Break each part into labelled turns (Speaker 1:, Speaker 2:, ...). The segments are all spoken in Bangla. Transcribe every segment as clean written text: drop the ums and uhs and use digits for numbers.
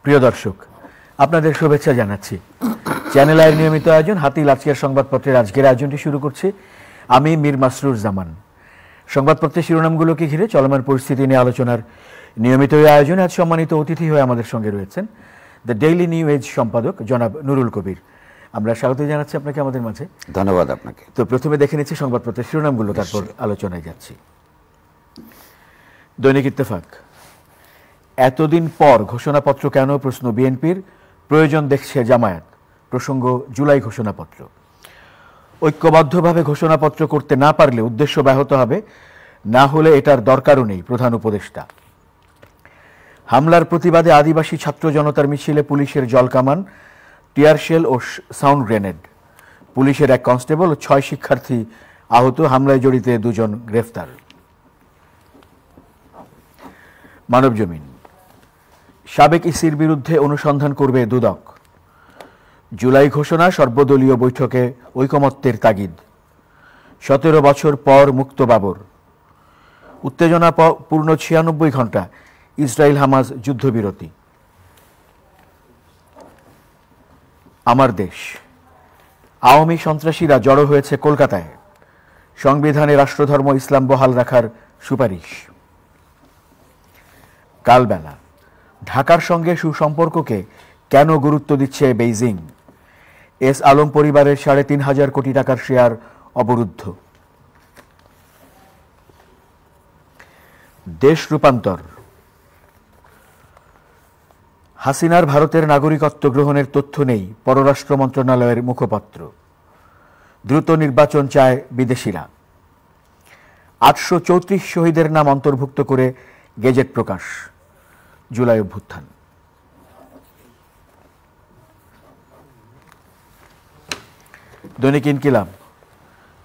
Speaker 1: প্রিয় দর্শক, আপনাদের শুভেচ্ছা জানাচ্ছি। চ্যানেল আইয়ের নিয়মিত আয়োজন হাতিল আজকের সংবাদপত্রের আজকের আয়োজনটি শুরু করছি আমি মীর মাসরুর জামান। সংবাদপত্রের শিরোনামগুলোকে ঘিরে চলমান পরিস্থিতি নিয়ে আলোচনার নিয়মিত এই আয়োজনে আজ সম্মানিত অতিথি হয়ে আমাদের সঙ্গে রয়েছেন দ্য ডেইলি নিউ এজ সম্পাদক জনাব নুরুল কবির। আমরা স্বাগত জানাচ্ছি আপনাকে আমাদের মাঝে।
Speaker 2: ধন্যবাদ আপনাকে।
Speaker 1: তো প্রথমে দেখে নিচ্ছি সংবাদপত্রের শিরোনামগুলো, তারপর আলোচনায় যাচ্ছি। দৈনিক ইত্তেফাক, এতদিন পর ঘোষণাপত্র কেন? প্রশ্ন বিএনপির, প্রয়োজন দেখছে জামায়াত। প্রসঙ্গ জুলাই ঘোষণাপত্র। ঐক্যবদ্ধভাবে ঘোষণাপত্র করতে না পারলে উদ্দেশ্য ব্যাহত হবে, না হলে এটার দরকারও নেই, প্রধান উপদেষ্টা। হামলার প্রতিবাদে আদিবাসী ছাত্র জনতার মিছিলে পুলিশের জলকামান, টিয়ারশেল ও সাউন্ড গ্রেনেড। পুলিশের এক কনস্টেবল ও 6 শিক্ষার্থী আহত, হামলায় জড়িত 2 জন গ্রেফতার। মানবজমিন, সাবেক ইসির বিরুদ্ধে অনুসন্ধান করবে দুদক। জুলাই ঘোষণা, সর্বদলীয় বৈঠকে ঐকমত্যের তাগিদ। 17 বছর পর মুক্ত বাবর। উত্তেজনা পূর্ণ 96 ঘণ্টা, ইসরায়েল হামাজ যুদ্ধবিরতি। আমার দেশ, আওয়ামী সন্ত্রাসীরা জড়ো হয়েছে কলকাতায়। সংবিধানে রাষ্ট্রধর্ম ইসলাম বহাল রাখার সুপারিশ। কালবেলা, ঢাকার সঙ্গে সুসম্পর্ককে কেন গুরুত্ব দিচ্ছে বেইজিং? এস আলম পরিবারের 3.5 কোটি টাকার শেয়ার অবরুদ্ধ। দেশ রূপান্তর, হাসিনার ভারতের নাগরিকত্ব গ্রহণের তথ্য নেই, পররাষ্ট্র মন্ত্রণালয়ের মুখপাত্র। দ্রুত নির্বাচন চায় বিদেশিরা। 834 শহীদের নাম অন্তর্ভুক্ত করে গেজেট প্রকাশ। জুলাই অভ্যুত্থান। দৈনিক ইনকিলাব,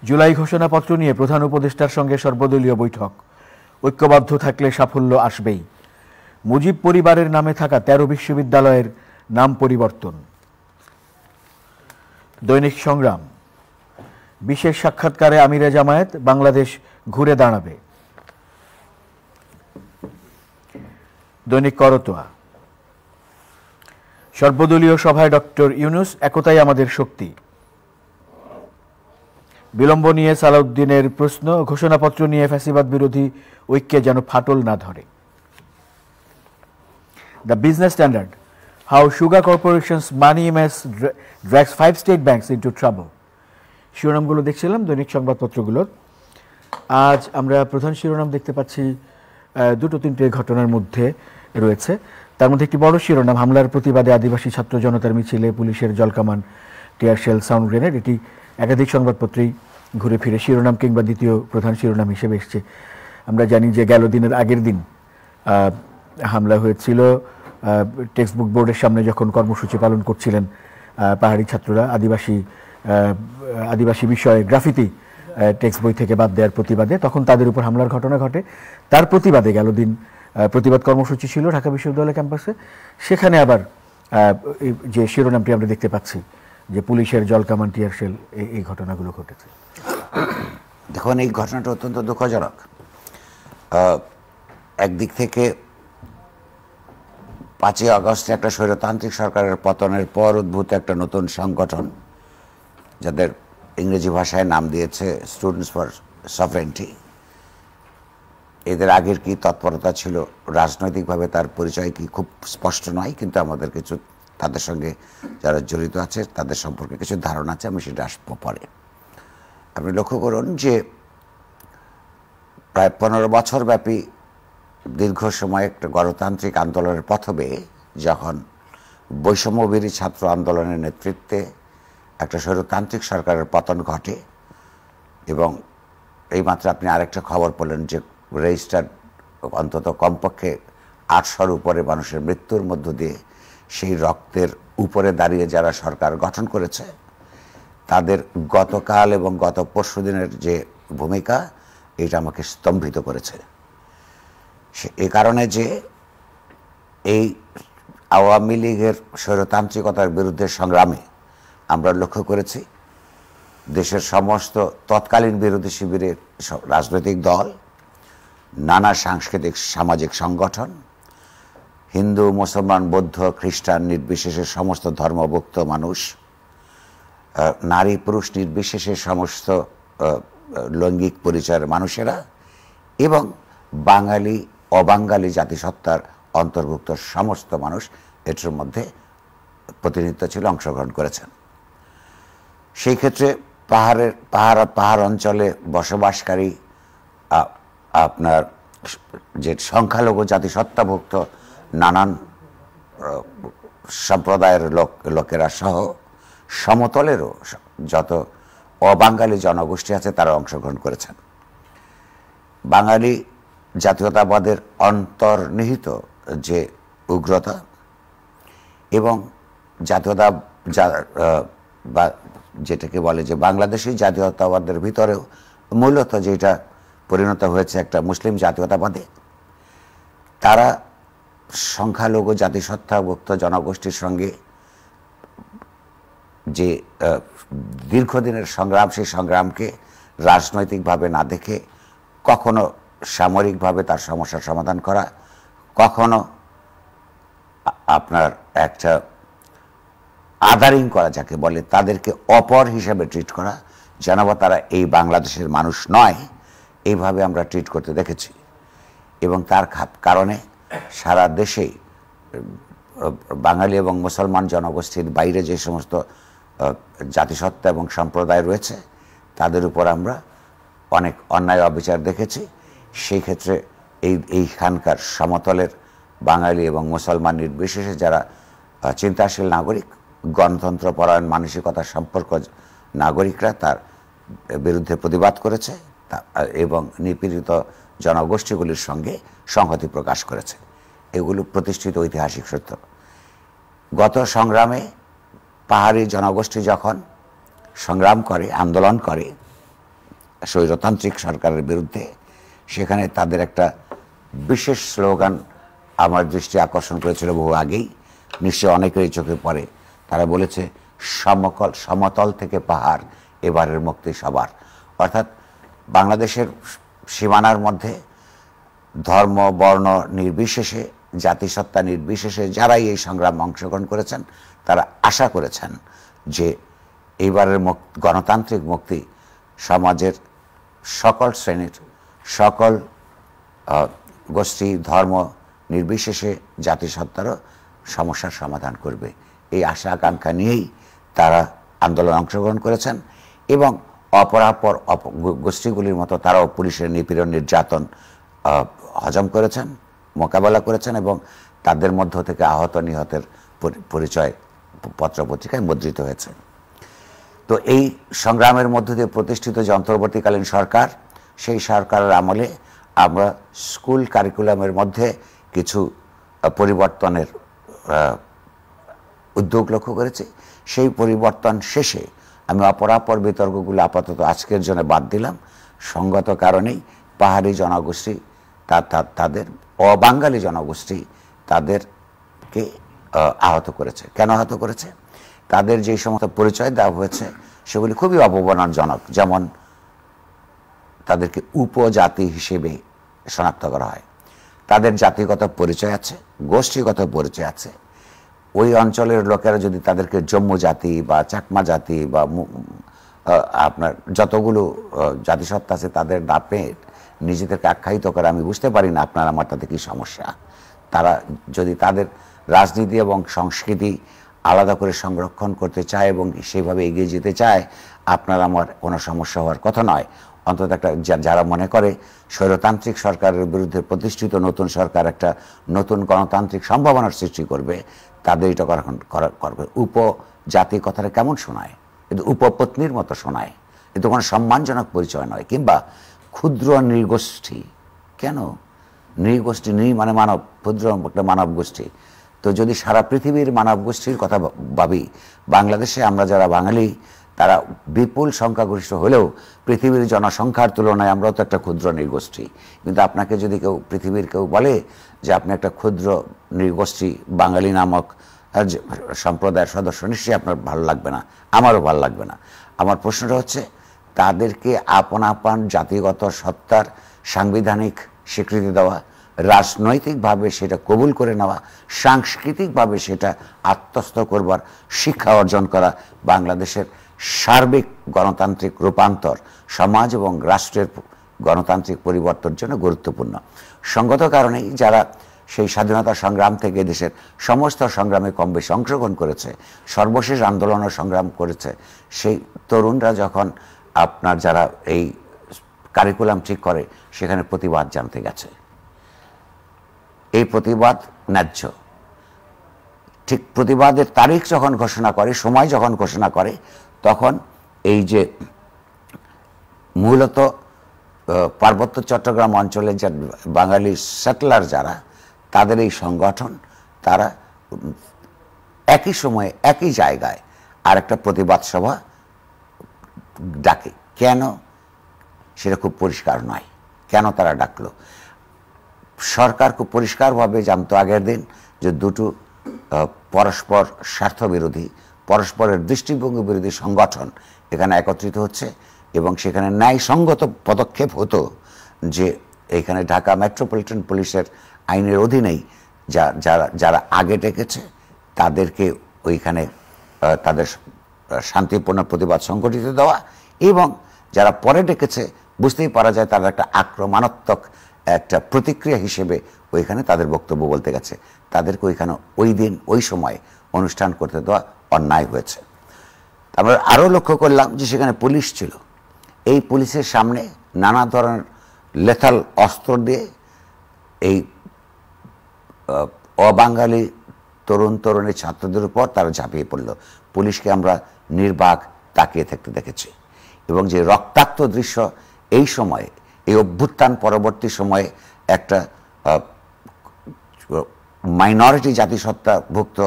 Speaker 1: জুলাই ঘোষণাপত্র নিয়ে প্রধান উপদেষ্টার সঙ্গে সর্বদলীয় বৈঠক। ঐক্যবদ্ধ থাকলে সাফল্য আসবেই। মুজিব পরিবারের নামে থাকা 13 বিশ্ববিদ্যালয়ের নাম পরিবর্তন। দৈনিক সংগ্রাম, বিশেষ সাক্ষাৎকারে আমিরে জামায়াত, বাংলাদেশ ঘুরে দাঁড়াবে। দৈনিক করতোয়া, সর্বদলীয় সভায় ডক্টর ইউনূস, একতাই আমাদের শক্তি। বিলম্ব নিয়ে সালাউদ্দিনের প্রশ্ন, ঘোষণাপত্র নিয়ে ফ্যাসিবাদ বিরোধী ঐক্যে যেন ফাটল না ধরে। The Business Standard, how sugar corporations money mess drags 5 state banks into trouble. শিরোনামগুলো দেখছিলাম দৈনিক সংবাদপত্রগুলোর। আজ আমরা প্রধান শিরোনাম দেখতে পাচ্ছি 2-3টে ঘটনার মধ্যে রয়েছে। তার মধ্যে একটি বড় শিরোনাম, হামলার প্রতিবাদে আদিবাসী ছাত্র জনতার মিছিলে পুলিশের জলকামান, টিয়ারশেল, সাউন্ড গ্রেনেড। এটি একাধিক সংবাদপত্রেই ঘুরে ফিরে শিরোনাম কিংবা দ্বিতীয় প্রধান শিরোনাম হিসেবে এসছে। আমরা জানি যে গেল দিনের আগের দিন হামলা হয়েছিল টেক্সট বুক বোর্ডের সামনে, যখন কর্মসূচি পালন করছিলেন পাহাড়ি ছাত্ররা আদিবাসী বিষয়ে গ্রাফিতি টেক্সট বই থেকে বাদ দেওয়ার প্রতিবাদে, তখন তাদের উপর হামলার ঘটনা ঘটে। তার প্রতিবাদে গেল দিন প্রতিবাদ কর্মসূচি ছিল ঢাকা বিশ্ববিদ্যালয় ক্যাম্পাসে। সেখানে আবার যে শিরোনামটি আমরা দেখতে পাচ্ছি যে পুলিশের জলকামান, টিয়ারশেল, এই ঘটনাগুলো ঘটেছে।
Speaker 2: দেখুন, এই ঘটনাটা অত্যন্ত দুঃখজনক। একদিক থেকে 5ই আগস্টে একটা স্বৈরতান্ত্রিক সরকারের পতনের পর উদ্ভূত একটা নতুন সংগঠন, যাদের ইংরেজি ভাষায় নাম দিয়েছে স্টুডেন্টস ফর সভরেন্টি। এদের আগের কি তৎপরতা ছিল, রাজনৈতিকভাবে তার পরিচয় কি খুব স্পষ্ট নয়, কিন্তু আমাদের কিছু তাদের সঙ্গে যারা জড়িত আছে তাদের সম্পর্কে কিছু ধারণা আছে, আমি সেটা আসবো পরে। আপনি লক্ষ্য করুন যে প্রায় 15 বছর ব্যাপী দীর্ঘ সময় একটা গণতান্ত্রিক আন্দোলনের পথ বেয়ে যখন বৈষম্যবিরোধী ছাত্র আন্দোলনের নেতৃত্বে একটা স্বৈরতান্ত্রিক সরকারের পতন ঘটে, এবং এইমাত্র আপনি আরেকটা খবর পেলেন যে রেজিস্টার্ড অন্তত কমপক্ষে 800-র উপরে মানুষের মৃত্যুর মধ্য দিয়ে সেই রক্তের উপরে দাঁড়িয়ে যারা সরকার গঠন করেছে, তাদের গতকাল এবং গত পরশু দিনের যে ভূমিকা, এটা আমাকে স্তম্ভিত করেছে। এ কারণে যে এই আওয়ামী লীগের স্বৈরতান্ত্রিকতার বিরুদ্ধে সংগ্রামে আমরা লক্ষ্য করেছি দেশের সমস্ত তৎকালীন বিরোধী শিবিরের রাজনৈতিক দল, নানা সাংস্কৃতিক সামাজিক সংগঠন, হিন্দু, মুসলমান, বৌদ্ধ, খ্রিস্টান নির্বিশেষে সমস্ত ধর্মভুক্ত মানুষ, নারী পুরুষ নির্বিশেষে সমস্ত লৈঙ্গিক পরিচয়ের মানুষেরা এবং বাঙালি অবাঙালি জাতিসত্তার অন্তর্ভুক্ত সমস্ত মানুষ এটার মধ্যে প্রতিনিধিত্ব ছিল, অংশগ্রহণ করেছেন। সেই ক্ষেত্রে পাহাড় অঞ্চলে বসবাসকারী আপনার যে সংখ্যালঘু জাতিসত্তাভুক্ত নানান সম্প্রদায়ের লোকেরা সহ সমতলেরও যত অবাঙালি জনগোষ্ঠী আছে তারা অংশগ্রহণ করেছেন। বাঙালি জাতীয়তাবাদের অন্তর্নিহিত যে উগ্রতা এবং জাতীয়তা বা যেটাকে বলে যে বাংলাদেশি জাতীয়তাবাদের ভিতরেও মূলত যেটা পরিণত হয়েছে একটা মুসলিম জাতীয়তাবাদে, তারা সংখ্যালঘু জাতিসত্তাভুক্ত জনগোষ্ঠীর সঙ্গে যে দীর্ঘদিনের সংগ্রাম, সেই সংগ্রামকে রাজনৈতিকভাবে না দেখে কখনো সামরিকভাবে তার সমস্যার সমাধান করা, কখনো আপনার একটা আদারিং করা যাকে বলে, তাদেরকে অপর হিসাবে ট্রিট করা, জানাবো তারা এই বাংলাদেশের মানুষ নয়, এইভাবে আমরা ট্রিট করতে দেখেছি। এবং তার কারণে সারা দেশেই বাঙালি এবং মুসলমান জনগোষ্ঠীর বাইরে যে সমস্ত জাতিসত্তা এবং সম্প্রদায় রয়েছে তাদের উপর আমরা অনেক অন্যায় অবিচার দেখেছি। সেই ক্ষেত্রে এইখানকার সমতলের বাঙালি এবং মুসলমান নির্বিশেষে যারা চিন্তাশীল নাগরিক, গণতন্ত্রপরায়ণ মানসিকতা সম্পর্ক নাগরিকরা তার বিরুদ্ধে প্রতিবাদ করেছে এবং নিপীড়িত জনগোষ্ঠীগুলির সঙ্গে সংহতি প্রকাশ করেছে। এগুলো প্রতিষ্ঠিত ঐতিহাসিক সত্য। গত সংগ্রামে পাহাড়ি জনগোষ্ঠী যখন সংগ্রাম করে, আন্দোলন করে স্বৈরতান্ত্রিক সরকারের বিরুদ্ধে, সেখানে তাদের একটা বিশেষ স্লোগান আমার দৃষ্টি আকর্ষণ করেছিল বহু আগেই, নিশ্চয় অনেকেরই চোখে পড়ে। তারা বলেছে, সমতল থেকে পাহাড়, এবারের মুক্তি সবার। অর্থাৎ বাংলাদেশের সীমানার মধ্যে ধর্ম বর্ণ নির্বিশেষে, জাতিসত্তা নির্বিশেষে যারাই এই সংগ্রামে অংশগ্রহণ করেছেন তারা আশা করেছেন যে এইবারের গণতান্ত্রিক মুক্তি সমাজের সকল শ্রেণীর, সকল গোষ্ঠী ধর্ম নির্বিশেষে জাতিসত্তারও সমস্যার সমাধান করবে। এই আশা আকাঙ্ক্ষা নিয়েই তারা আন্দোলনে অংশগ্রহণ করেছেন এবং অপরাপর গোষ্ঠীগুলির মতো তারাও পুলিশের নিপীড়ন নির্যাতন হজম করেছেন, মোকাবেলা করেছেন এবং তাদের মধ্য থেকে আহত নিহতের পরিচয় পত্রপত্রিকায় মুদ্রিত হয়েছে। তো এই সংগ্রামের মধ্য দিয়ে প্রতিষ্ঠিত যে অন্তর্বর্তীকালীন সরকার, সেই সরকারের আমলে আমরা স্কুল কারিকুলামের মধ্যে কিছু পরিবর্তনের উদ্যোগ লক্ষ্য করেছি। সেই পরিবর্তন শেষে আমি অপরাপর বিতর্কগুলো আপাতত আজকের জন্য বাদ দিলাম। সঙ্গত কারণেই পাহাড়ি জনগোষ্ঠী তাদের অবাঙালি জনগোষ্ঠী তাদেরকে আহত করেছে। কেন আহত করেছে? তাদের যে সমস্ত পরিচয় দেওয়া হয়েছে সেগুলি খুবই অপমানজনক। যেমন তাদেরকে উপজাতি হিসেবে শনাক্ত করা হয়, তাদের জাতিগত পরিচয় আছে, গোষ্ঠীগত পরিচয় আছে। ওই অঞ্চলের লোকেরা যদি তাদেরকে জম্মু জাতি বা চাকমা জাতি বা আপনার যতগুলো জাতিসত্তা আছে তাদের নামে নিজেদেরকে আখ্যায়িত করে, আমি বুঝতে পারি না আপনার আমার তাতে কী সমস্যা। তারা যদি তাদের রাজনীতি এবং সংস্কৃতি আলাদা করে সংরক্ষণ করতে চায় এবং সেইভাবে এগিয়ে যেতে চায়, আপনার আমার কোনো সমস্যা হওয়ার কথা নয়। অন্তত একটা যারা মনে করে স্বৈরতান্ত্রিক সরকারের বিরুদ্ধে প্রতিষ্ঠিত নতুন সরকার একটা নতুন গণতান্ত্রিক সম্ভাবনার সৃষ্টি করবে, তাদের এটা করবে। উপজাতি কথাটা কেমন শোনায়? কিন্তু উপপত্নীর মতো শোনায়, কিন্তু কোনো সম্মানজনক পরিচয় নয়। কিংবা ক্ষুদ্র নৃগোষ্ঠী, কেন নৃগোষ্ঠী? নৃ মানে মানব, ক্ষুদ্র একটা মানব গোষ্ঠী। তো যদি সারা পৃথিবীর মানব গোষ্ঠীর কথা ভাবি, বাংলাদেশে আমরা যারা বাঙালি তারা বিপুল সংখ্যাগরিষ্ঠ হলেও পৃথিবীর জনসংখ্যার তুলনায় আমরাও তো একটা ক্ষুদ্র নৃগোষ্ঠী। কিন্তু আপনাকে যদি কেউ পৃথিবীর কেউ বলে যে আপনি একটা ক্ষুদ্র নৃগোষ্ঠী বাঙালি নামক সম্প্রদায়ের সদস্য, নিশ্চয়ই আপনার ভালো লাগবে না, আমারও ভালো লাগবে না। আমার প্রশ্নটা হচ্ছে তাদেরকে আপন জাতিগত সত্তার সাংবিধানিক স্বীকৃতি দেওয়া, রাজনৈতিকভাবে সেটা কবুল করে নেওয়া, সাংস্কৃতিকভাবে সেটা আত্মস্থ করবার শিক্ষা অর্জন করা বাংলাদেশের সার্বিক গণতান্ত্রিক রূপান্তর, সমাজ এবং রাষ্ট্রের গণতান্ত্রিক পরিবর্তনের জন্য গুরুত্বপূর্ণ। সঙ্গত কারণেই যারা সেই স্বাধীনতা সংগ্রাম থেকে দেশের সমস্ত সংগ্রামে কম বেশি অংশগ্রহণ করেছে, সর্বশেষ আন্দোলন ও সংগ্রাম করেছে, সেই তরুণরা যখন আপনার যারা এই কারিকুলাম ঠিক করে সেখানে প্রতিবাদ জানতে গেছে, এই প্রতিবাদ ন্যায্য। ঠিক প্রতিবাদের তারিখ যখন ঘোষণা করে, সময় যখন ঘোষণা করে, তখন এই যে মূলত পার্বত্য চট্টগ্রাম অঞ্চলে যে বাঙালি সেটলার যারা, তাদের এই সংগঠন, তারা একই সময়ে একই জায়গায় আর একটা প্রতিবাদ সভা ডাকে। কেন সেটা খুব পরিষ্কার নয়, কেন তারা ডাকলো। সরকার খুব পরিষ্কারভাবে জানতো আগের দিন যে দুটো পরস্পর স্বার্থবিরোধী, পরস্পরের দৃষ্টিভঙ্গি বিরোধী সংগঠন এখানে একত্রিত হচ্ছে, এবং সেখানে ন্যায়সঙ্গত পদক্ষেপ হতো যে এখানে ঢাকা মেট্রোপলিটন পুলিশের আইনের অধীনেই যারা আগে ডেকেছে তাদেরকে ওইখানে তাদের শান্তিপূর্ণ প্রতিবাদ সংগঠিত দেওয়া, এবং যারা পরে ডেকেছে বুঝতেই পারা যায় তারা একটা আক্রমণাত্মক একটা প্রতিক্রিয়া হিসেবে ওইখানে তাদের বক্তব্য বলতে গেছে, তাদেরকে ওইখানে ওই দিন ওই সময় অনুষ্ঠান করতে দেওয়া অন্যায় হয়েছে। আমরা আরও লক্ষ্য করলাম যে সেখানে পুলিশ ছিল, এই পুলিশের সামনে নানা ধরনের লেথাল অস্ত্র দিয়ে এই অবাঙালি তরুণ তরুণী ছাত্রদের উপর তারা ঝাঁপিয়ে পড়ল। পুলিশকে আমরা নির্বাক তাকিয়ে থাকতে দেখেছি, এবং যে রক্তাক্ত দৃশ্য এই সময়ে, এই অভ্যুত্থান পরবর্তী সময়ে একটা মাইনরিটি জাতিসত্তাভুক্ত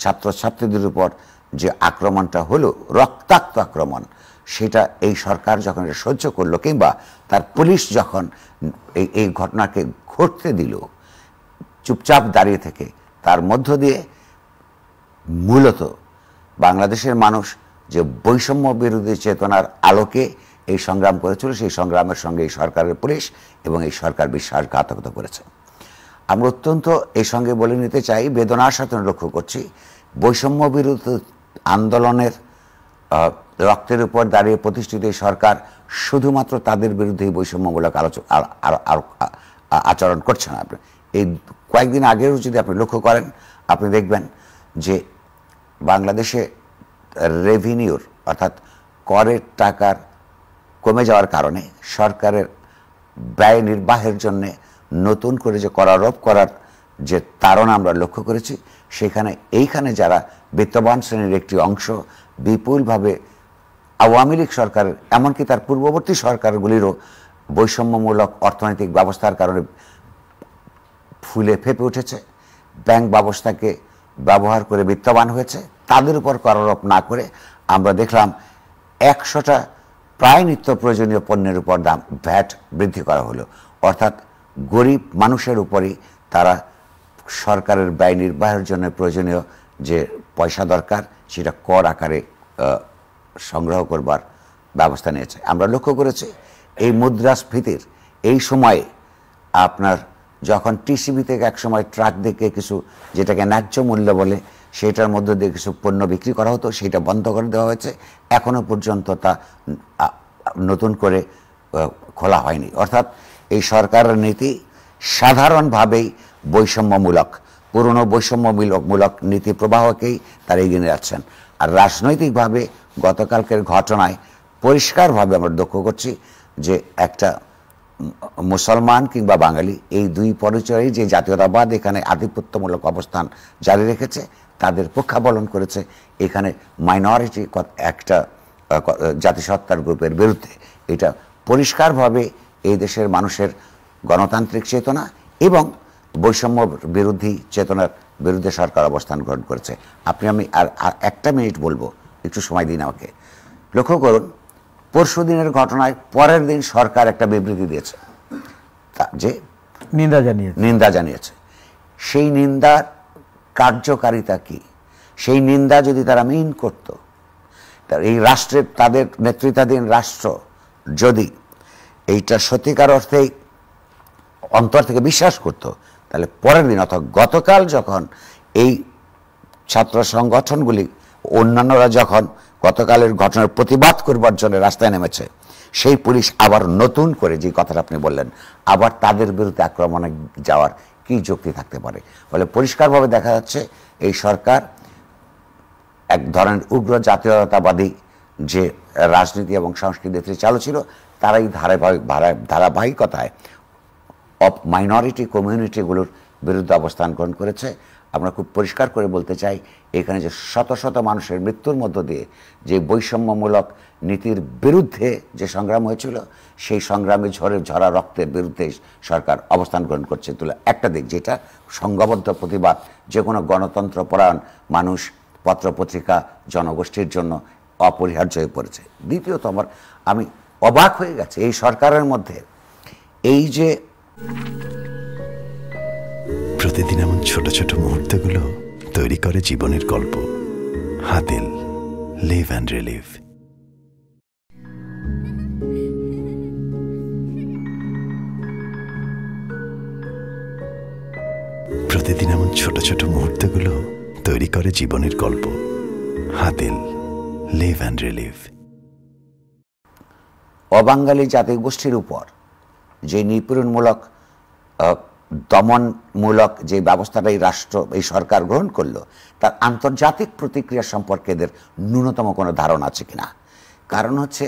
Speaker 2: ছাত্রছাত্রীদের উপর যে আক্রমণটা হলো, রক্তাক্ত আক্রমণ, সেটা এই সরকার যখন এটা সহ্য করলো, কিংবা তার পুলিশ যখন এই ঘটনাকে ঘটতে দিল চুপচাপ দাঁড়িয়ে থেকে, তার মধ্য দিয়ে মূলত বাংলাদেশের মানুষ যে বৈষম্য বিরোধী চেতনার আলোকে এই সংগ্রাম করেছিল, সেই সংগ্রামের সঙ্গে এই সরকারের পুলিশ এবং এই সরকার বিশ্বাসঘাতকতা করেছে। আমরা অত্যন্ত এই সঙ্গে বলে নিতে চাই, বেদনার সাথে লক্ষ্য করছি, বৈষম্য বিরোধী আন্দোলনের রক্তের উপর দাঁড়িয়ে প্রতিষ্ঠিত এই সরকার শুধুমাত্র তাদের বিরুদ্ধেই বৈষম্যমূলক আচরণ করছে না। এই কয়েকদিন আগেও যদি আপনি লক্ষ্য করেন, আপনি দেখবেন যে বাংলাদেশে রেভিনিউর অর্থাৎ করের টাকার কমে যাওয়ার কারণে সরকারের ব্যয় নির্বাহের জন্য নতুন করে যে করারোপ করার যে তাড়না আমরা লক্ষ্য করেছি, এইখানে যারা বিত্তবান শ্রেণীর একটি অংশ বিপুলভাবে আওয়ামী লীগ সরকারের, এমনকি তার পূর্ববর্তী সরকারগুলিরও বৈষম্যমূলক অর্থনৈতিক ব্যবস্থার কারণে ফুলে ফেপে উঠেছে, ব্যাংক ব্যবস্থাকে ব্যবহার করে বিত্তবান হয়েছে, তাদের উপর করারোপ না করে আমরা দেখলাম 100টা প্রায় নিত্য প্রয়োজনীয় পণ্যের উপর দাম ভ্যাট বৃদ্ধি করা হলো। অর্থাৎ গরিব মানুষের উপরই তারা সরকারের ব্যয় নির্বাহের জন্য প্রয়োজনীয় যে পয়সা দরকার সেটা কর আকারে সংগ্রহ করবার ব্যবস্থা নিয়েছে। আমরা লক্ষ্য করেছি এই মুদ্রাস্ফীতির এই সময়ে আপনার যখন টিসিবি থেকে একসময় ট্রাক দেখে কিছু, যেটাকে ন্যায্য মূল্য বলে, সেটার মধ্যে দিয়ে কিছু পণ্য বিক্রি করা হতো, সেটা বন্ধ করে দেওয়া হয়েছে, এখনো পর্যন্ত তা নতুন করে খোলা হয়নি। অর্থাৎ এই সরকারের নীতি সাধারণভাবেই বৈষম্যমূলক, পুরনো বৈষম্যমূলক নীতি প্রবাহকেই তারা এগিয়ে নিয়ে যাচ্ছেন। আর রাজনৈতিকভাবে গতকালকের ঘটনায় পরিষ্কারভাবে আমরা লক্ষ্য করছি যে একটা মুসলমান কিংবা বাঙালি, এই দুই পরিচয়ে যে জাতীয়তাবাদ এখানে আধিপত্যমূলক অবস্থান জারি রেখেছে, তাদের পক্ষাবলন করেছে এখানে মাইনরিটি একটা জাতিসত্তার গ্রুপের বিরুদ্ধে। এটা পরিষ্কারভাবে এই দেশের মানুষের গণতান্ত্রিক চেতনা এবং বৈষম্য বিরোধী চেতনার বিরুদ্ধে সরকার অবস্থান গ্রহণ করেছে। আমি আর একটা মিনিট বলবো, একটু সময় দিন আমাকে। লক্ষ্য করুন, পরশু দিনের ঘটনায় পরের দিন সরকার একটা বিবৃতি দিয়েছে, যে নিন্দা জানিয়েছে। সেই নিন্দার কার্যকারিতা কি? সেই নিন্দা যদি তারা মিন করত, এই রাষ্ট্রের, তাদের নেতৃত্বাধীন রাষ্ট্র যদি এইটা সত্যিকার অর্থেই অন্তর থেকে বিশ্বাস করত, তাহলে পরের দিন অর্থাৎ গতকাল যখন এই ছাত্র সংগঠনগুলি অন্যান্যরা যখন গতকালের ঘটনার প্রতিবাদ করবার জন্য রাস্তায় নেমেছে, সেই পুলিশ আবার নতুন করে যে কথাটা আপনি বললেন, আবার তাদের বিরুদ্ধে আক্রমণে যাওয়ার কি যুক্তি থাকতে পারে? ফলে পরিষ্কারভাবে দেখা যাচ্ছে এই সরকার এক ধরনের উগ্র জাতীয়তাবাদী যে রাজনীতি এবং সংস্কৃতি চালু ছিল, তারাই ধারাবাহিকতায় মাইনরিটি কমিউনিটিগুলোর বিরুদ্ধে অবস্থান গ্রহণ করেছে। আমরা খুব পরিষ্কার করে বলতে চাই, এখানে যে শত শত মানুষের মৃত্যুর মধ্য দিয়ে যে বৈষম্যমূলক নীতির বিরুদ্ধে যে সংগ্রাম হয়েছিল, সেই সংগ্রামে ঝরা রক্তের বিরুদ্ধে সরকার অবস্থান গ্রহণ করছে। তুলে একটা দিক যেটা সংঘবদ্ধ প্রতিবাদ যে কোনো গণতন্ত্রপরায়ণ মানুষ, পত্রপত্রিকা, জনগোষ্ঠীর জন্য অপরিহার্য হয়ে পড়েছে। দ্বিতীয়ত আমি অবাক হয়ে গেছে এই সরকারের মধ্যে এই যে
Speaker 3: প্রতিদিন এমন ছোট ছোট মুহূর্তগুলো তৈরি করে জীবনের গল্প। Hatil, live and relive. প্রতিদিন এমন ছোট ছোট মুহূর্তগুলো তৈরি করে জীবনের গল্প। Hatil, live and relive.
Speaker 2: অবাঙালি জাতিগোষ্ঠীর উপর যে নিপীড়নমূলক দমনমূলক যে ব্যবস্থাটা এই সরকার গ্রহণ করলো, তার আন্তর্জাতিক প্রতিক্রিয়া সম্পর্কে এদের ন্যূনতম কোনো ধারণা আছে কিনা? কারণ হচ্ছে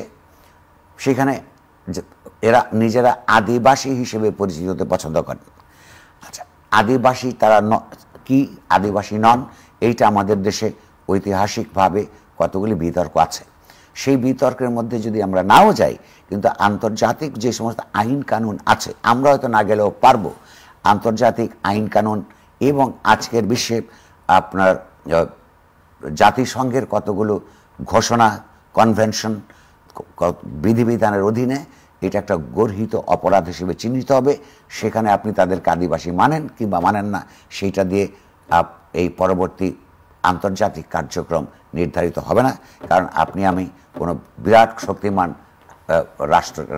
Speaker 2: সেখানে এরা নিজেরা আদিবাসী হিসেবে পরিচিত হতে পছন্দ করেন। আচ্ছা, আদিবাসী তারা কি আদিবাসী নন, এইটা আমাদের দেশে ঐতিহাসিকভাবে কতগুলি বিতর্ক আছে। সেই বিতর্কের মধ্যে যদি আমরা নাও যাই, কিন্তু আন্তর্জাতিক যে সমস্ত আইন কানুন আছে, আমরা হয়তো না গেলেও পারবো, আন্তর্জাতিক আইন কানুন এবং আজকের বিশ্বে আপনার জাতিসংঘের কতগুলো ঘোষণা, কনভেনশন, বিধিবিধানের অধীনে এটা একটা গর্হিত অপরাধ হিসেবে চিহ্নিত হবে। সেখানে আপনি তাদেরকে আদিবাসী মানেন কিংবা মানেন না, সেইটা দিয়ে এই পরবর্তী আন্তর্জাতিক কার্যক্রম নির্ধারিত হবে না। কারণ আপনি আমি কোনো বিরাট শক্তিমান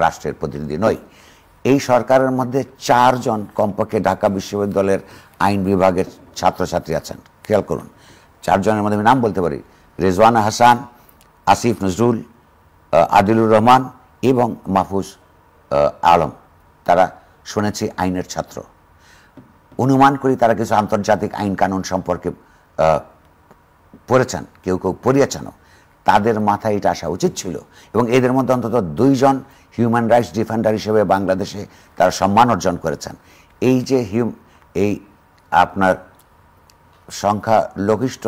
Speaker 2: রাষ্ট্রের প্রতিনিধি নই। এই সরকারের মধ্যে 4 জন কমপক্ষে ঢাকা বিশ্ববিদ্যালয়ের আইন বিভাগের ছাত্রছাত্রী আছেন। খেয়াল করুন, 4 জনের মধ্যে আমি নাম বলতে পারি: রেজওয়ানা হাসান, আসিফ নজরুল, আদিলুর রহমান এবং মাহফুজ আলম। তারা শুনেছি আইনের ছাত্র। অনুমান করি তারা কিছু আন্তর্জাতিক আইন কানুন সম্পর্কে পড়েছেন, কেউ কেউ পড়িয়েছেনও। তাদের মাথায় এটা আসা উচিত ছিল। এবং এদের মধ্যে অন্তত 2 জন হিউম্যান রাইটস ডিফেন্ডার হিসেবে বাংলাদেশে তারা সম্মান অর্জন করেছেন। এই যে এই আপনার সংখ্যালঘিষ্ঠ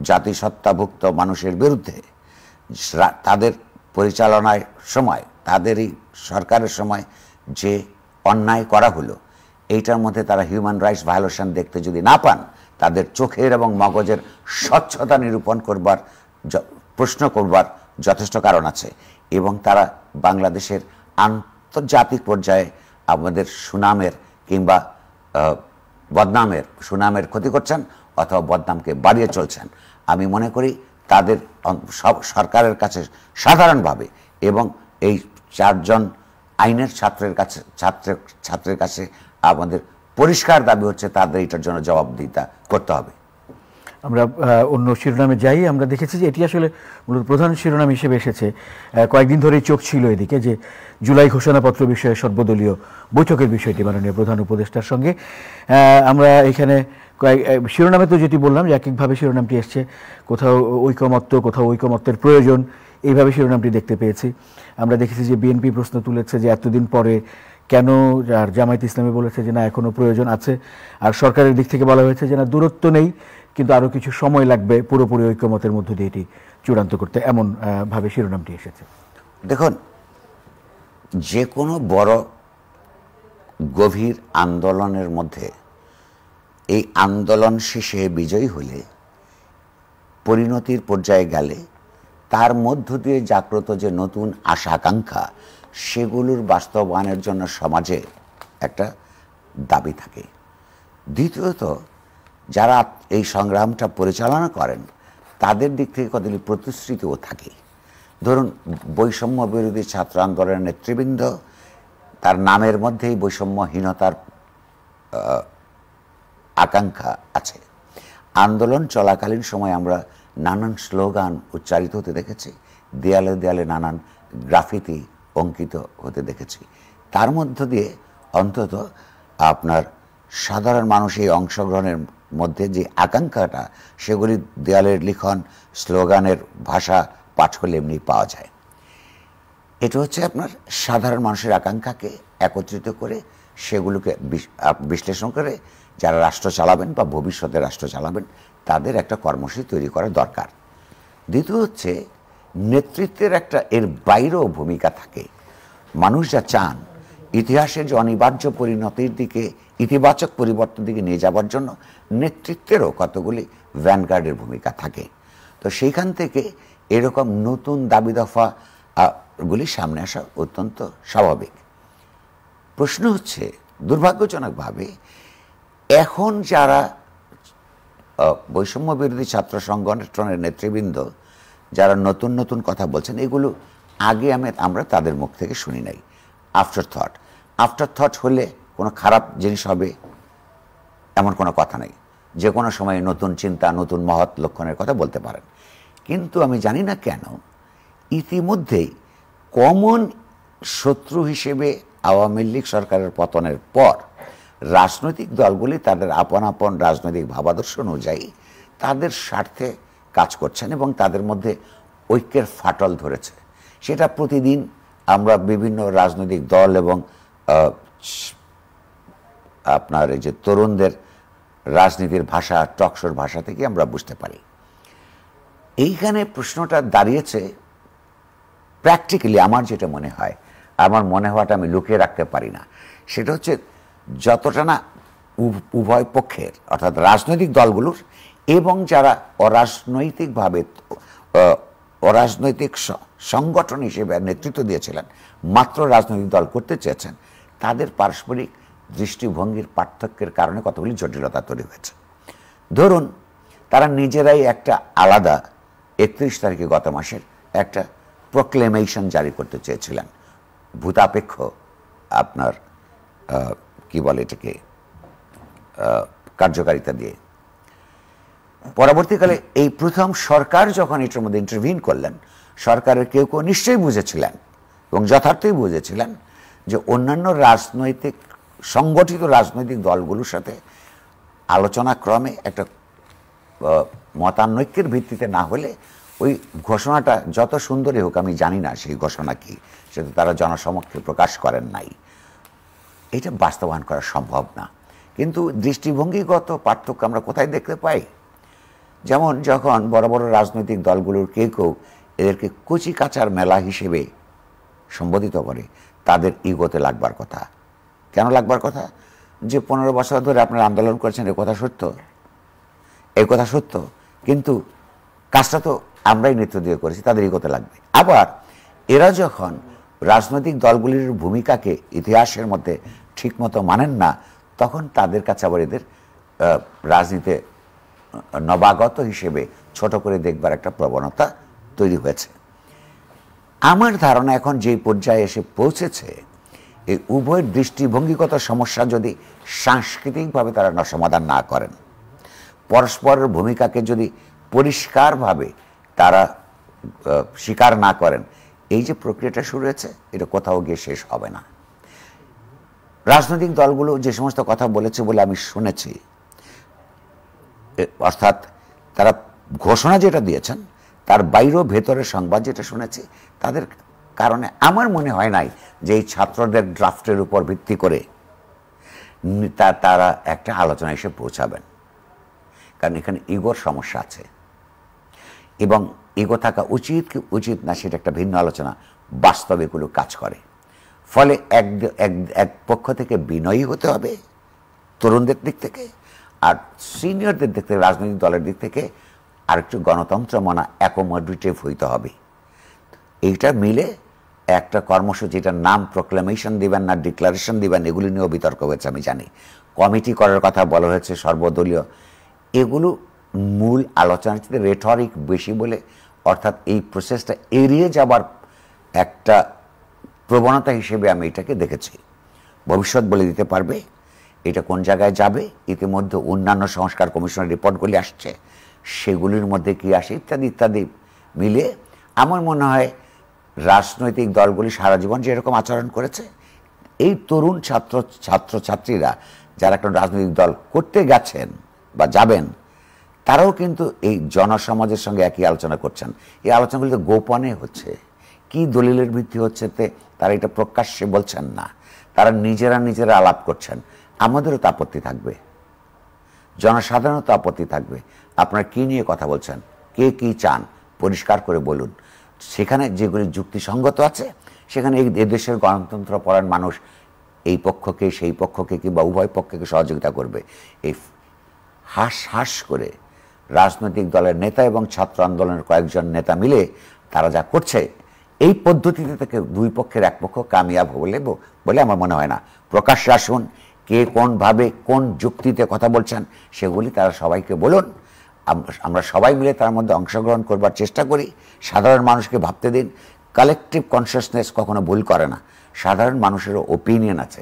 Speaker 2: জাতিসত্তাভুক্ত মানুষের বিরুদ্ধে তাদের পরিচালনার সময়, তাদেরই সরকারের সময় যে অন্যায় করা হলো, এইটার মধ্যে তারা হিউম্যান রাইটস ভায়োলেশন দেখতে যদি না পান, তাদের চোখের এবং মগজের স্বচ্ছতা নিরূপণ করবার, প্রশ্ন করবার যথেষ্ট কারণ আছে। এবং তারা বাংলাদেশের আন্তর্জাতিক পর্যায়ে আমাদের সুনামের কিংবা বদনামের, সুনামের ক্ষতি করছেন অথবা বদনামকে বাড়িয়ে চলছেন। আমি মনে করি তাদের সরকারের কাছে সাধারণভাবে এবং এই 4 জন আইনের ছাত্রের কাছে আমাদের পরিষ্কার দাবি হচ্ছে তাদের এটার জন্য জবাবদিহিতা করতে হবে।
Speaker 1: আমরা অন্য শিরোনামে যাই। আমরা দেখেছি যে এটি আসলে মূলত প্রধান শিরোনাম হিসেবে এসেছে। কয়েকদিন ধরেই চোখ ছিল এদিকে যে জুলাই ঘোষণাপত্র বিষয়ে সর্বদলীয় বৈঠকের বিষয়টি মাননীয় প্রধান উপদেষ্টার সঙ্গে। আমরা এখানে শিরোনামে তো যেটি বললাম যে একভাবে শিরোনামটি এসছে, কোথাও ঐকমত্য, কোথাও ঐকমত্যের প্রয়োজন, এইভাবে শিরোনামটি দেখতে পেয়েছি। আমরা দেখেছি যে বিএনপি প্রশ্ন তুলেছে যে এতদিন পরে কেন, আর জামায়াত ইসলামী বলেছে যে না এখনও প্রয়োজন আছে, আর সরকারের দিক থেকে বলা হয়েছে যে না দূরত্ব নেই, কিন্তু আরও কিছু সময় লাগবে পুরোপুরি ঐকমতের মধ্য দিয়ে এটি চূড়ান্ত করতে, এমন ভাবে শিরোনামটি এসেছে।
Speaker 2: দেখুন, যে কোনো বড় গভীর আন্দোলনের মধ্যে এই আন্দোলন শেষে বিজয়ী হলে, পরিণতির পর্যায়ে গেলে, তার মধ্য দিয়ে জাগ্রত যে নতুন আশা আকাঙ্ক্ষা, সেগুলোর বাস্তবায়নের জন্য সমাজে একটা দাবি থাকে। দ্বিতীয়ত, যারা এই সংগ্রামটা পরিচালনা করেন তাদের দিক থেকে কতগুলি প্রতিশ্রুতিও থাকে। ধরুন, বৈষম্য বিরোধী ছাত্র আন্দোলনের নেতৃবৃন্দ, তার নামের মধ্যেই বৈষম্যহীনতার আকাঙ্ক্ষা আছে। আন্দোলন চলাকালীন সময় আমরা নানান স্লোগান উচ্চারিত হতে দেখেছি, দেয়ালে দেয়ালে নানান গ্রাফিতি অঙ্কিত হতে দেখেছি। তার মধ্য দিয়ে অন্তত আপনার সাধারণ মানুষ এই অংশগ্রহণের মধ্যে যে আকাঙ্ক্ষাটা, সেগুলি দেয়ালের লিখন, স্লোগানের ভাষা পাঠ করলে এমনি পাওয়া যায়। এটা হচ্ছে আপনার সাধারণ মানুষের আকাঙ্ক্ষাকে একত্রিত করে সেগুলোকে বিশ্লেষণ করে যারা রাষ্ট্র চালাবেন বা ভবিষ্যতে রাষ্ট্র চালাবেন তাদের একটা কর্মসূচি তৈরি করা দরকার। দ্বিতীয় হচ্ছে নেতৃত্বের একটা এর বাইরেও ভূমিকা থাকে। মানুষ যা চান ইতিহাসের যে অনিবার্য পরিণতির দিকে, ইতিবাচক পরিবর্তন দিকে নিয়ে যাওয়ার জন্য নেতৃত্বেরও কতগুলি ভ্যানগার্ডের ভূমিকা থাকে। তো সেইখান থেকে এরকম নতুন দাবি দফা গুলি সামনে আসা অত্যন্ত স্বাভাবিক। প্রশ্ন হচ্ছে দুর্ভাগ্যজনকভাবে এখন যারা বৈষম্য বিরোধী ছাত্র সংগঠনের নেতৃবৃন্দ যারা নতুন নতুন কথা বলছেন, এগুলো আগে আমরা তাদের মুখ থেকে শুনি নাই। আফটার থট হলে কোনো খারাপ জিনিস হবে এমন কোনো কথা নেই। যে কোনো সময় নতুন চিন্তা, নতুন মহৎ লক্ষণের কথা বলতে পারেন। কিন্তু আমি জানি না কেন ইতিমধ্যেই কমন শত্রু হিসেবে আওয়ামী লীগ সরকারের পতনের পর রাজনৈতিক দলগুলি তাদের আপন আপন রাজনৈতিক ভাবাদর্শ অনুযায়ী তাদের স্বার্থে কাজ করছেন এবং তাদের মধ্যে ঐক্যের ফাটল ধরেছে। সেটা প্রতিদিন আমরা বিভিন্ন রাজনৈতিক দল এবং আপনার এই যে তরুণদের রাজনীতির ভাষা, টকশোর ভাষা থেকে আমরা বুঝতে পারি। এইখানে প্রশ্নটা দাঁড়িয়েছে প্র্যাকটিক্যালি আমার যেটা মনে হয়, আমার মনে হওয়াটা আমি লুকিয়ে রাখতে পারি না, সেটা হচ্ছে যতটা না উভয় পক্ষের অর্থাৎ রাজনৈতিক দলগুলোর এবং যারা অরাজনৈতিকভাবে অরাজনৈতিক সংগঠন হিসেবে নেতৃত্ব দিয়েছিলেন, মাত্র রাজনৈতিক দল করতে চেয়েছেন, তাদের পারস্পরিক দৃষ্টিভঙ্গির পার্থক্যের কারণে কতগুলি জটিলতা তৈরি হয়েছে। ধরুন তারা নিজেরাই একটা আলাদা 31 তারিখে গত মাসের একটা প্রোক্লেমেশন জারি করতে চেয়েছিলেন ভূতাপেক্ষ আপনার কি বলে এটাকে কার্যকারিতা দিয়ে। পরবর্তীকালে এই প্রথম সরকার যখন এটার মধ্যে ইন্টারভিন করলেন, সরকারের কেউ কেউ নিশ্চয়ই বুঝেছিলেন এবং যথার্থই বুঝেছিলেন যে অন্যান্য রাজনৈতিক সংগঠিত রাজনৈতিক দলগুলোর সাথে আলোচনা ক্রমে একটা মতানৈক্যের ভিত্তিতে না হলে ওই ঘোষণাটা যত সুন্দরই হোক, আমি জানি না সেই ঘোষণা কি, সেটা তারা জনসমক্ষে প্রকাশ করেন নাই, এটা বাস্তবায়ন করা সম্ভব না। কিন্তু দৃষ্টিভঙ্গিগত পার্থক্য আমরা কোথায় দেখতে পাই? যেমন যখন বড় বড় রাজনৈতিক দলগুলোর কেউ কেউ এদেরকে কচি কাচার মেলা হিসেবে সম্বোধিত করে, তাদের ইগোতে লাগবার কথা। কেন লাগবার কথা? যে 15 বছর ধরে আপনারা আন্দোলন করছেন, এ কথা সত্য, এই কথা সত্য, কিন্তু কাজটা তো আমরাই নেতৃত্ব দিয়ে করেছি, তাদের ইগোতে লাগবে। আবার এরা যখন রাজনৈতিক দলগুলির ভূমিকাকে ইতিহাসের মধ্যে ঠিকমতো মানেন না, তখন তাদের কাছে আবার এদের রাজনীতিতে নবাগত হিসেবে ছোট করে দেখবার একটা প্রবণতা তৈরি হয়েছে। আমার ধারণা এখন যে পর্যায়ে এসে পৌঁছেছে, এই উভয় দৃষ্টিভঙ্গিগত সমস্যা যদি সাংস্কৃতিকভাবে তারা সমাধান না করেন, পরস্পরের ভূমিকাকে যদি পরিষ্কারভাবে তারা স্বীকার না করেন, এই যে প্রক্রিয়াটা শুরু হয়েছে এটা কোথাও গিয়ে শেষ হবে না। রাজনৈতিক দলগুলো যে সমস্ত কথা বলেছে বলে আমি শুনেছি, অর্থাৎ তারা ঘোষণা যেটা দিয়েছেন তার বাইরেও ভেতরের সংবাদ যেটা শুনেছি, তাদের কারণে আমার মনে হয় নাই যে এই ছাত্রদের ড্রাফটের উপর ভিত্তি করে তারা একটা আলোচনা এসে পৌঁছাবেন। কারণ এখানে ইগোর সমস্যা আছে এবং ইগো থাকা উচিত কি উচিত না সেটা একটা ভিন্ন আলোচনা বাস্তবে এগুলো কাজ করে। ফলে এক পক্ষ থেকে বিনয়ী হতে হবে তরুণদের দিক থেকে, আর সিনিয়রদের দিক থেকে রাজনৈতিক দলের দিক থেকে আরেকটু গণতন্ত্র মানা অ্যাকোমোডেটিভ হইতে হবে। এইটা মিলে একটা কর্মসূচিটার নাম প্রোক্লেমেশন দিবেন না ডিক্লারেশন দিবেন, এগুলি নিয়েও বিতর্ক হয়েছে আমি জানি। কমিটি করার কথা বলা হয়েছে সর্বদলীয়, এগুলো মূল আলোচনার চেয়ে রেটরিক বেশি বলে, অর্থাৎ এই প্রসেসটা এড়িয়ে যাবার একটা প্রবণতা হিসেবে আমি এটাকে দেখেছি। ভবিষ্যৎ বলে দিতে পারবে এটা কোন জায়গায় যাবে, ইতিমধ্যে অন্যান্য সংস্কার কমিশনের রিপোর্টগুলি আসছে, সেগুলির মধ্যে কি আসে ইত্যাদি ইত্যাদি মিলে আমার মনে হয় রাজনৈতিক দলগুলি সারা জীবন যেরকম আচরণ করেছে, এই তরুণ ছাত্রছাত্রীরা যারা একটা রাজনৈতিক দল করতে গেছেন বা যাবেন, তারাও কিন্তু এই জনসমাজের সঙ্গে একই আলোচনা করছেন। এই আলোচনাগুলি তো গোপনে হচ্ছে, কি দলিলের ভিত্তি হচ্ছে তারা এটা প্রকাশ্যে বলছেন না, তারা নিজেরা আলাপ করছেন। আমাদেরও তো আপত্তি থাকবে, জনসাধারণের তো আপত্তি থাকবে। আপনারা কি নিয়ে কথা বলছেন, কে কি চান পরিষ্কার করে বলুন। সেখানে যেগুলি যুক্তিসঙ্গত আছে সেখানে এই দেশের গণতন্ত্রপরায়ণ মানুষ এই পক্ষকে সেই পক্ষকে কিংবা উভয় পক্ষকে সহযোগিতা করবে। এই হাস করে রাজনৈতিক দলের নেতা এবং ছাত্র আন্দোলনের কয়েকজন নেতা মিলে তারা যা করছে, এই পদ্ধতিতে থেকে দুই পক্ষের এক পক্ষ কামিয়াব বলে আমার মনে হয় না। প্রকাশ্যে আসুন, কে কোনভাবে কোন যুক্তিতে কথা বলছেন সেগুলি তারা সবাইকে বলুন, আমরা সবাই মিলে তার মধ্যে অংশগ্রহণ করবার চেষ্টা করি। সাধারণ মানুষকে ভাবতে দিন। কালেকটিভ কনসিয়াসনেস কখনো ভুল করে না। সাধারণ মানুষেরও ওপিনিয়ন আছে।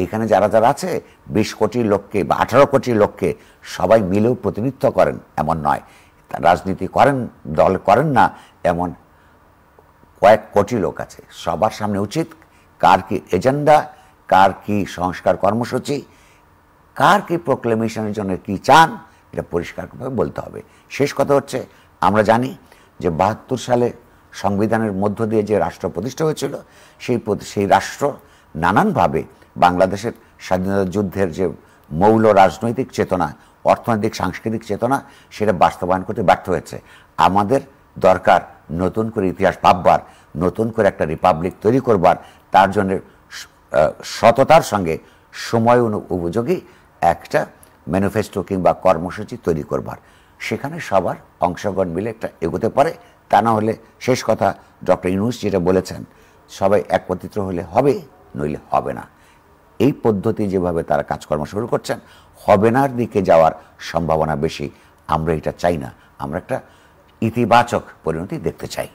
Speaker 2: এখানে যারা আছে 20 কোটি লোককে বা 18 কোটি লোককে সবাই মিলেও প্রতিনিধিত্ব করেন এমন নয়, রাজনীতি করেন দল করেন না এমন কয়েক কোটি লোক আছে। সবার সামনে উচিত কার কি এজেন্ডা, কার কি সংস্কার কর্মসূচি, কার কি প্রোক্লেমেশনের জন্য কি চান, এটা পরিষ্কারভাবে বলতে হবে। শেষ কথা হচ্ছে, আমরা জানি যে 72 সালে সংবিধানের মধ্য দিয়ে যে রাষ্ট্র প্রতিষ্ঠা হয়েছিল, সেই রাষ্ট্র নানানভাবে বাংলাদেশের স্বাধীনতা যুদ্ধের যে মৌল রাজনৈতিক চেতনা, অর্থনৈতিক সাংস্কৃতিক চেতনা, সেটা বাস্তবায়ন করতে ব্যর্থ হয়েছে। আমাদের দরকার নতুন করে ইতিহাস ভাববার, নতুন করে একটা রিপাবলিক তৈরি করবার, তার জন্য সততার সঙ্গে সময় উপযোগী একটা ম্যানিফেস্টো কিংবা কর্মসূচি তৈরি করবার। সেখানে সবার অংশগ্রহণ মিলে একটা এগোতে পারে। তা না হলে শেষ কথা ডক্টর ইউনূস যেটা বলেছেন, সবাই একত্রিত হলে হবে, নইলে হবে না। এই পদ্ধতি যেভাবে তারা কাজকর্ম শুরু করছেন, হবে নার দিকে যাওয়ার সম্ভাবনা বেশি। আমরা এটা চাই না, আমরা একটা ইতিবাচক পরিণতি দেখতে চাই।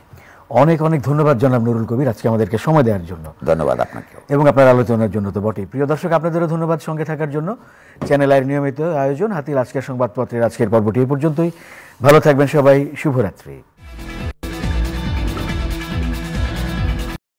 Speaker 1: অনেক অনেক ধন্যবাদ জনাব নুরুল কবির আজকে আমাদেরকে সময় দেওয়ার জন্য।
Speaker 2: ধন্যবাদ আপনাকে
Speaker 1: এবং আপনার আলোচনার জন্য তো বটেই। প্রিয় দর্শক, আপনাদেরও ধন্যবাদ সঙ্গে থাকার জন্য। চ্যানেল আইয়ের নিয়মিত আয়োজন হাতির আজকের সংবাদপত্রের আজকের পর্বটি এই পর্যন্তই। ভালো থাকবেন সবাই, শুভরাত্রি।